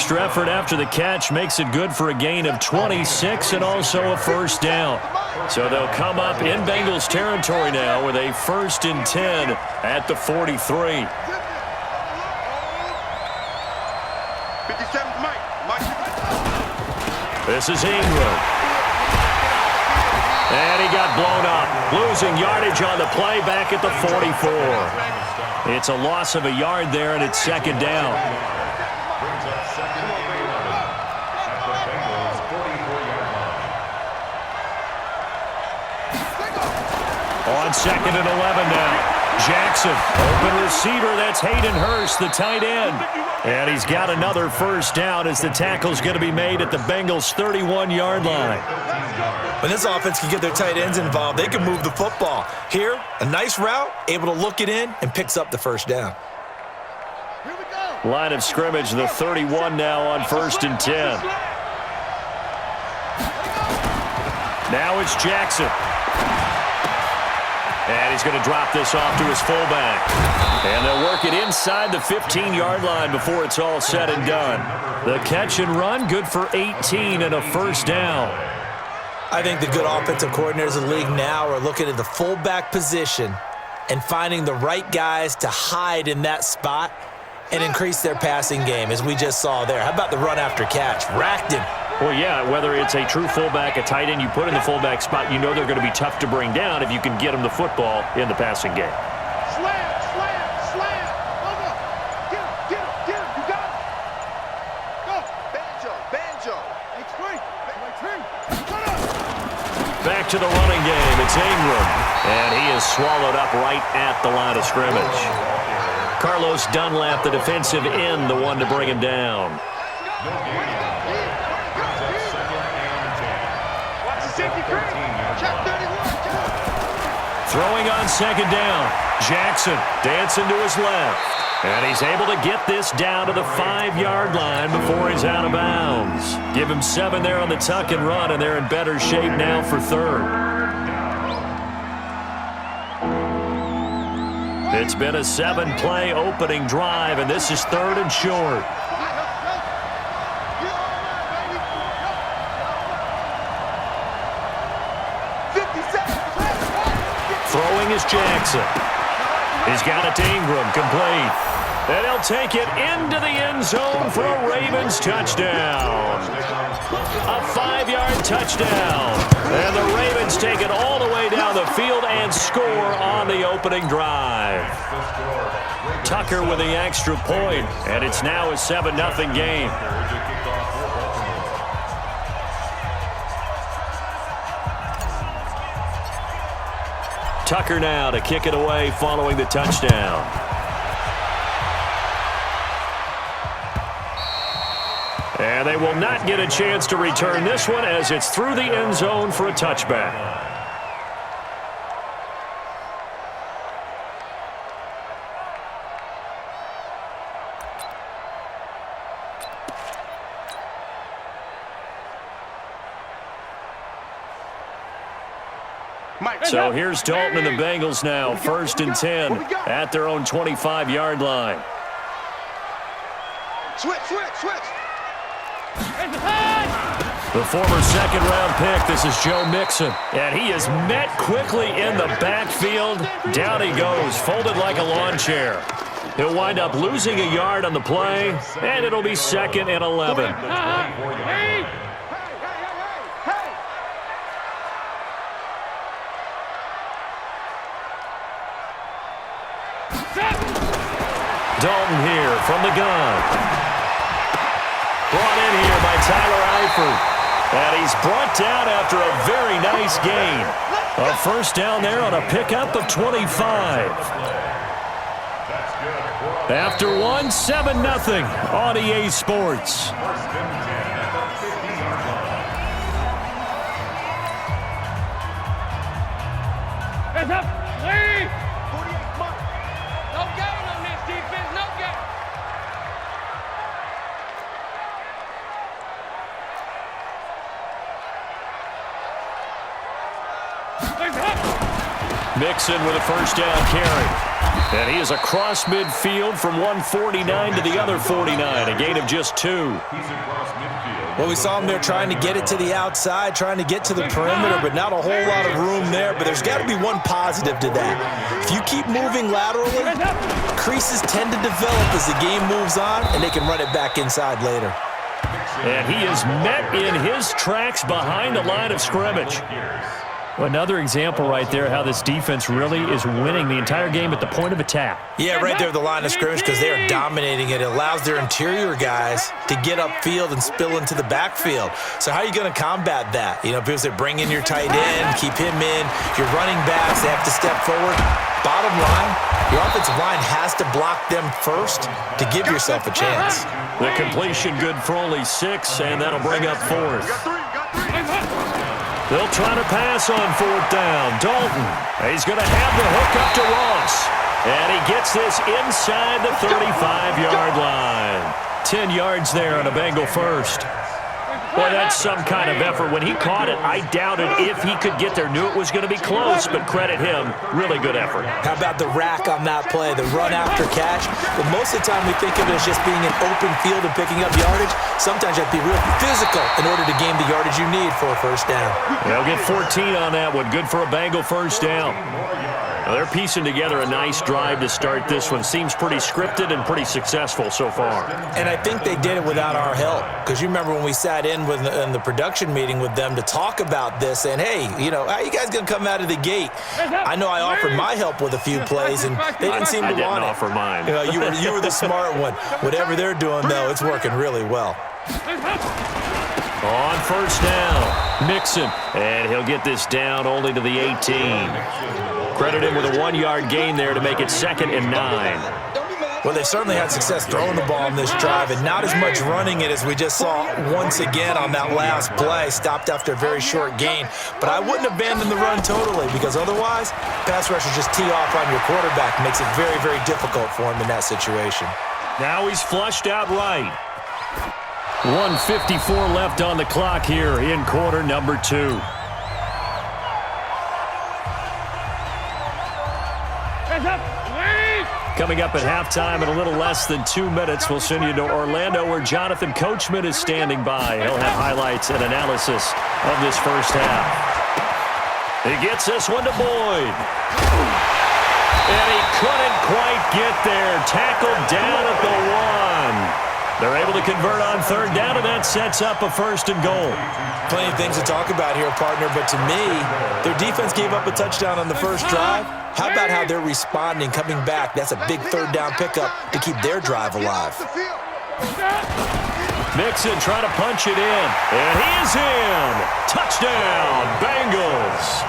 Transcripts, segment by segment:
extra effort after the catch makes it good for a gain of 26 and also a first down. So they'll come up in Bengals territory now with a 1st and 10 at the 43. This is Ingram. And he got blown up. Losing yardage on the play back at the 44. It's a loss of a yard there, and it's 2nd down. On 2nd and 11 now. Jackson, open receiver. That's Hayden Hurst, the tight end. And he's got another first down as the tackle's going to be made at the Bengals' 31-yard line. When this offense can get their tight ends involved, they can move the football. Here, a nice route, able to look it in, and picks up the first down. Line of scrimmage, the 31 now on 1st and 10. Now it's Jackson. And he's going to drop this off to his fullback. And they'll work it inside the 15-yard line before it's all said and done. The catch and run, good for 18 and a first down. I think the good offensive coordinators in the league now are looking at the fullback position and finding the right guys to hide in that spot and increase their passing game, as we just saw there. How about the run after catch? Racked him. Well, yeah, whether it's a true fullback, a tight end you put in the fullback spot, you know they're going to be tough to bring down if you can get them the football in the passing game. Slam, slam, slam. Go. Get him. You got it. Go. Banjo. Back to the running game. It's Ingram. And he is swallowed up right at the line of scrimmage. Carlos Dunlap, the defensive end, the one to bring him down. Throwing on 2nd down. Jackson dancing to his left. And he's able to get this down to the 5-yard line before he's out of bounds. Give him 7 there on the tuck and run, and they're in better shape now for 3rd. It's been a 7-play opening drive, and this is 3rd and short. Throwing is Jackson. He's got it to Ingram, complete. And he'll take it into the end zone for a Ravens touchdown. A 5-yard touchdown. And the Ravens take it all the way down the field and score on the opening drive. Tucker with the extra point, and it's now a 7-0 game. Tucker now to kick it away following the touchdown. And they will not get a chance to return this one as it's through the end zone for a touchback. So here's Dalton and the Bengals now, 1st and 10 at their own 25-yard line. Switch. The former 2nd-round pick, this is Joe Mixon. And he is met quickly in the backfield. Down he goes, folded like a lawn chair. He'll wind up losing a yard on the play, and it'll be 2nd and 11. Dalton here from the gun. Brought in here by Tyler Eifert. And he's brought down after a very nice gain. A first down there on a pickup of 25. After 7-0 on EA Sports. Hands up. Lead. 48 mark. No gain on this defense. No gain. Mixon with a first down carry. And he is across midfield from one 49 to the other 49, a gain of just 2. Well, we saw him there trying to get it to the outside, trying to get to the perimeter, but not a whole lot of room there. But there's got to be one positive to that. If you keep moving laterally, creases tend to develop as the game moves on, and they can run it back inside later. And he is met in his tracks behind the line of scrimmage. Another example right there how this defense really is winning the entire game at the point of attack. Yeah, right there at the line of scrimmage because they are dominating it. It allows their interior guys to get upfield and spill into the backfield. So how are you going to combat that? You know, people say bring in your tight end, keep him in. Your running backs, they have to step forward. Bottom line, your offensive line has to block them first to give yourself a chance. The completion good for only 6, and that'll bring up 4th. They'll try to pass on 4th down. Dalton, he's going to have the hook up to Ross. And he gets this inside the 35-yard line. 10 yards there on a Bengal first. Boy, that's some kind of effort. When he caught it, I doubted if he could get there. Knew it was going to be close, but credit him. Really good effort. How about the rack on that play, the run after catch? But most of the time we think of it as just being an open field and picking up yardage. Sometimes you have to be real physical in order to gain the yardage you need for a first down. They'll get 14 on that one. Good for a Bengal first down. Now they're piecing together a nice drive to start this one. Seems pretty scripted and pretty successful so far. And I think they did it without our help. Because you remember when we sat in the production meeting with them to talk about this, and hey, you know, how are you guys going to come out of the gate? I know I offered my help with a few plays, and they didn't seem to want it. I didn't offer mine. You know, you were the smart one. Whatever they're doing, though, it's working really well. On first down, Mixon, and he'll get this down only to the 18. Credit him with a 1-yard gain there to make it 2nd and 9. Well, they've certainly had success throwing the ball on this drive, and not as much running it as we just saw once again on that last play. Stopped after a very short gain. But I wouldn't abandon the run totally, because otherwise, pass rushers just tee off on your quarterback. Makes it very, very difficult for him in that situation. Now he's flushed out right. 1:54 left on the clock here in quarter number 2. Coming up at halftime in a little less than 2 minutes, we'll send you to Orlando where Jonathan Coachman is standing by. He'll have highlights and analysis of this first half. He gets this one to Boyd. And he couldn't quite get there. Tackled down at the 1. They're able to convert on 3rd down, and that sets up a 1st and goal. Plenty of things to talk about here, partner, but to me, their defense gave up a touchdown on the first drive. How about how they're responding, coming back? That's a big 3rd down pickup to keep their drive alive. Mixon trying to punch it in, and he is in. Touchdown, Bengals.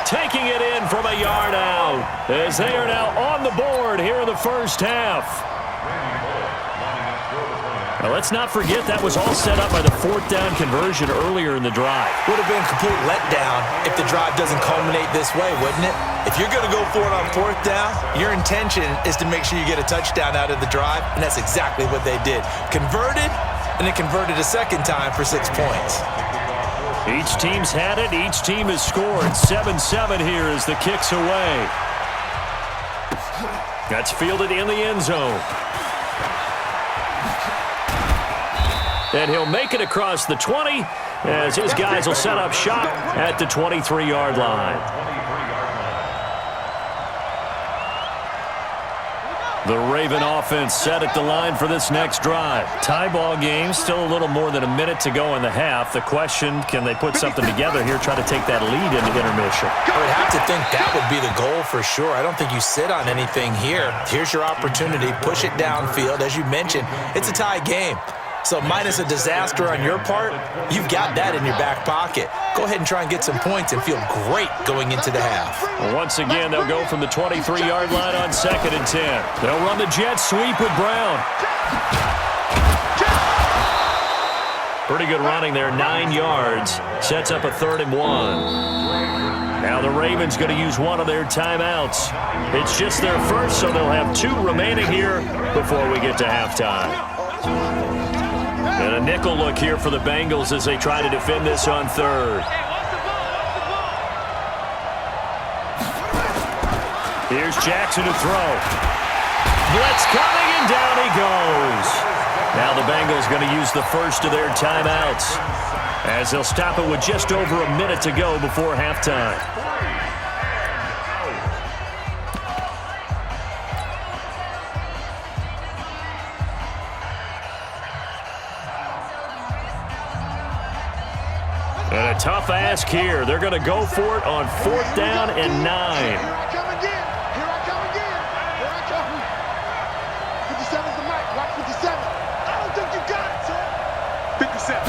Taking it in from a yard out as they are now on the board here in the first half. Now, let's not forget that was all set up by the 4th down conversion earlier in the drive. Would have been a complete letdown if the drive doesn't culminate this way, wouldn't it? If you're going to go for it on 4th down, your intention is to make sure you get a touchdown out of the drive, and that's exactly what they did. Converted, and then converted a 2nd time for 6 points. Each team's had it. Each team has scored. 7-7 here as the kick's away. That's fielded in the end zone. And he'll make it across the 20 as his guys will set up shop at the 23-yard line. The Raven offense set at the line for this next drive. Tie ball game, still a little more than a minute to go in the half. The question, can they put something together here, try to take that lead into intermission? I would have to think that would be the goal for sure. I don't think you sit on anything here. Here's your opportunity. Push it downfield. As you mentioned, it's a tie game. So minus a disaster on your part, you've got that in your back pocket. Go ahead and try and get some points and feel great going into the half. Once again, they'll go from the 23-yard line on 2nd and 10. They'll run the jet sweep with Brown. Pretty good running there, 9 yards. Sets up a 3rd and 1. Now the Ravens going to use one of their timeouts. It's just their first, so they'll have 2 remaining here before we get to halftime. And a nickel look here for the Bengals as they try to defend this on 3rd. Here's Jackson to throw. Blitz coming, and down he goes. Now the Bengals going to use the first of their timeouts, as they'll stop it with just over a minute to go before halftime. And a tough ask here. They're going to go for it on 4th down and 9. Here I come again. Here I come again. Here I come. 57's the mic. Rock 57. I don't think you got it, sir. 57.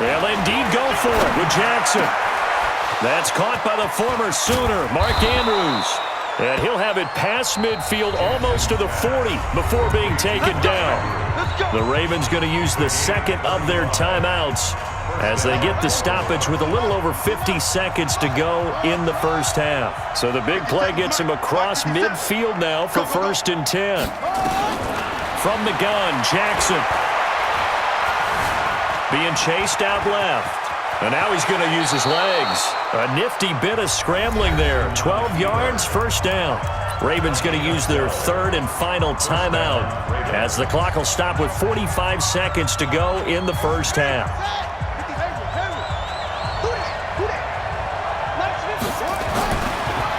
They'll indeed go for it with Jackson. That's caught by the former Sooner, Mark Andrews. And he'll have it past midfield almost to the 40 before being taken down. The Ravens going to use the second of their timeouts as they get the stoppage with a little over 50 seconds to go in the first half. So the big play gets him across midfield now for 1st and 10. From the gun, Jackson. Being chased out left. And now he's going to use his legs. A nifty bit of scrambling there. 12 yards, 1st down. Ravens going to use their 3rd and final timeout as the clock will stop with 45 seconds to go in the first half.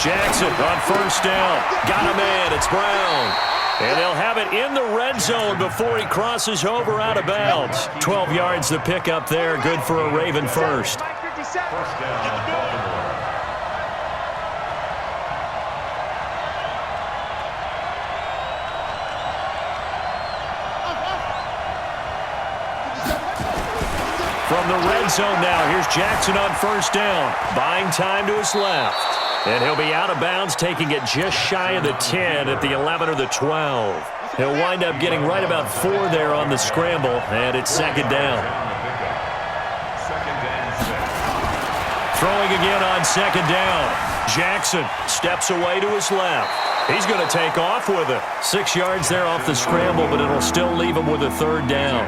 Jackson on 1st down. Got a man. It's Brown. And they'll have it in the red zone before he crosses over out of bounds. 12 yards to pick up there. Good for a Raven first. From the red zone now, here's Jackson on 1st down. Buying time to his left. And he'll be out of bounds, taking it just shy of the 10 at the 11 or the 12. He'll wind up getting right about 4 there on the scramble, and it's 2nd down. Throwing again on 2nd down. Jackson steps away to his left. He's going to take off with it. 6 yards there off the scramble, but it'll still leave him with a 3rd down.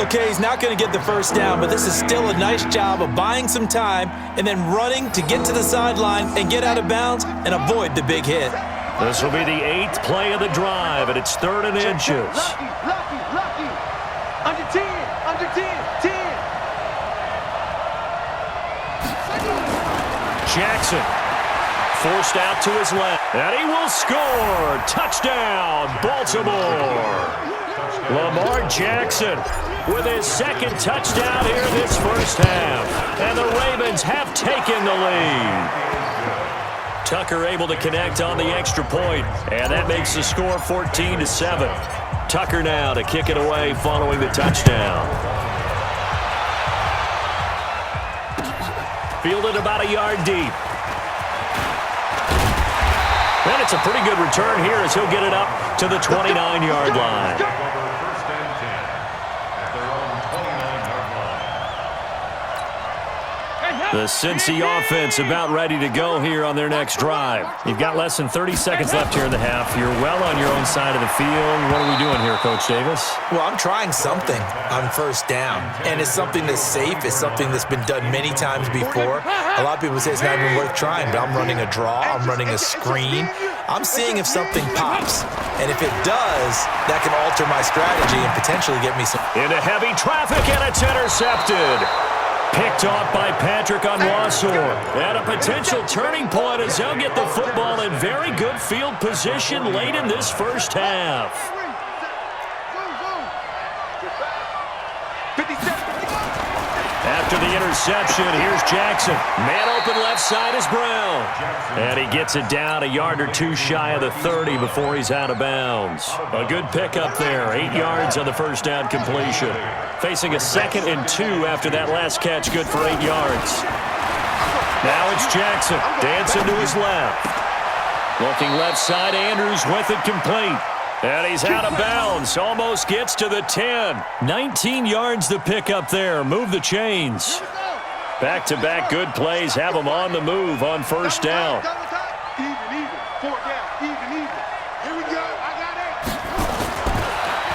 Okay, he's not going to get the 1st down, but this is still a nice job of buying some time and then running to get to the sideline and get out of bounds and avoid the big hit. This will be the 8th play of the drive, and it's 3rd and inches. Lucky. Under 10. Under 10. 10. Jackson forced out to his left, and he will score. Touchdown, Baltimore. Lamar Jackson with his 2nd touchdown here this first half. And the Ravens have taken the lead. Tucker able to connect on the extra point, and that makes the score 14-7. Tucker now to kick it away following the touchdown. Fielded about a yard deep. And it's a pretty good return here as he'll get it up to the 29-yard line. The Cincy offense about ready to go here on their next drive. You've got less than 30 seconds left here in the half. You're well on your own side of the field. What are we doing here, Coach Davis? Well, I'm trying something on 1st down, and it's something that's safe. It's something that's been done many times before. A lot of people say it's not even worth trying, but I'm running a draw. I'm running a screen. I'm seeing if something pops, and if it does, that can alter my strategy and potentially get me some. Into heavy traffic, and it's intercepted. Picked off by Patrick Onwuasor. And a potential turning point as they'll get the football in very good field position late in this first half. After the interception, here's Jackson. Man open left side is Brown. And he gets it down a yard or 2 shy of the 30 before he's out of bounds. A good pickup there. 8 yards on the 1st down completion. Facing a 2nd and 2 after that last catch, good for 8 yards. Now it's Jackson, dancing to his left. Looking left side, Andrews with it complete. And he's out of bounds, almost gets to the 10. 19 yards to pick up there, move the chains. Back-to-back good plays have him on the move on 1st down. Even. 4th down. Even. Here we go. I got it.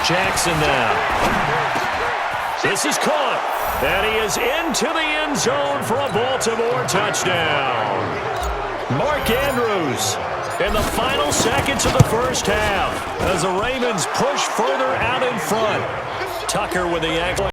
Jackson now. This is caught, and he is into the end zone for a Baltimore touchdown. Mark Andrews in the final seconds of the first half as the Ravens push further out in front. Tucker with the ankle.